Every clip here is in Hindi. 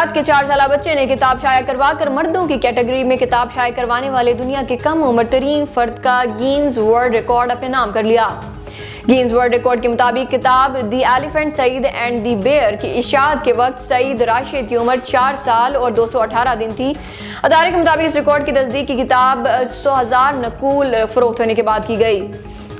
इशाद के 4 साल बच्चे ने किताब शाया करवाकर मर्दों की कैटेगरी में किताब शाया करवाने वाले दुनिया के कम उम्र तरीन फर्द का गिनीज वर्ल्ड रिकॉर्ड अपने नाम कर लिया। गिनीज वर्ल्ड रिकॉर्ड के मुताबिक किताब the elephant said and the bear की इशाद के वक्त सईद राशिद की उम्र 4 साल और 218 दिन थी। अदारे के मुताबिक इस रिकॉर्ड की तस्दीक की किताब 100,000 नकूल फरोख्त होने के बाद की गई।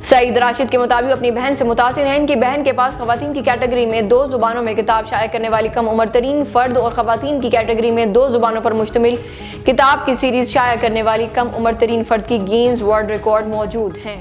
सईद राशिद के मुताबिक अपनी बहन से मुतासिर हैं। इनकी बहन के पास खवातीन की कैटेगरी में 2 जुबानों में किताब शाया करने वाली कम उम्र तरीन फर्द और खवातीन की कैटेगरी में 2 जुबानों पर मुश्तमिल किताब की सीरीज शाया करने वाली कम उम्र तरीन फर्द की गिनीज वर्ल्ड रिकॉर्ड मौजूद हैं।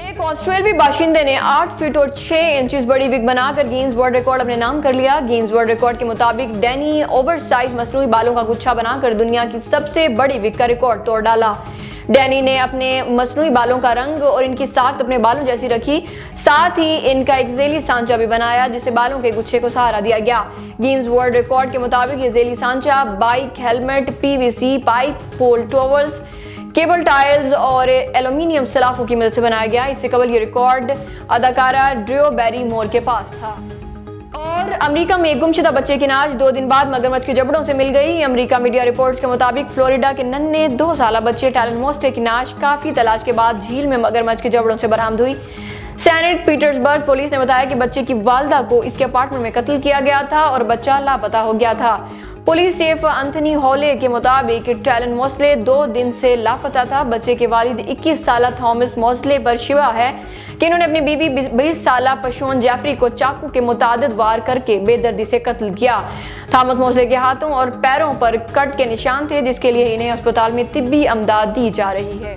एक ऑस्ट्रेलियावी बाशिंदे ने 8 फीट और 6 इंचेस बड़ी विग बनाकर गिनीज वर्ल्ड रिकॉर्ड अपने नाम कर लिया। गिनीज वर्ल्ड रिकॉर्ड के मुताबिक डैनी ओवरसाइज मसनूई बालों का गुच्छा बनाकर दुनिया की सबसे बड़ी विग का रिकॉर्ड तोड़ डाला। डैनी ने अपने मसनूई बालों का रंग और इनकी साख्त अपने बालों जैसी रखी, साथ ही इनका एक जेली सांचा भी बनाया जिसे बालों के गुच्छे को सहारा दिया गया। गिनीज वर्ल्ड रिकॉर्ड के मुताबिक ये जेली सांचा बाइक हेलमेट, पीवीसी पाइप, पोल टॉवल्स, केबल टाइल्स और एल्यूमिनियम सलाखों की मदद से बनाया गया। इससे कबल ये रिकॉर्ड अदाकारा ड्रू बैरीमोर के पास था। और अमेरिका में एक गुमशुदा बच्चे की नाश 2 दिन बाद मगरमच्छ के जबड़ों से मिल गई। अमेरिका मीडिया रिपोर्ट्स के मुताबिक फ्लोरिडा के नन्हे 2 साल बच्चे टैलन मोस्ले की नाश काफी तलाश के बाद झील में मगरमच्छ के जबड़ों से बरामद हुई। सेंट पीटर्सबर्ग पुलिस ने बताया कि बच्चे की वालदा को इसके अपार्टमेंट में कत्ल किया गया था और बच्चा लापता हो गया था। पुलिस चीफ एंथनी हॉले के मुताबिक टैलन मोस्ले 2 दिन से लापता था। बच्चे के वालिद 21 साल थॉमस मोस्ले पर शिवा है कि इन्होंने अपनी बीवी 20 साल पशोन जेफरी को चाकू के मुतादिद वार करके बेदर्दी से कत्ल किया। थॉमस मोस्ले के हाथों और पैरों पर कट के निशान थे जिसके लिए इन्हें अस्पताल में तिब्बी अमदाद दी जा रही है।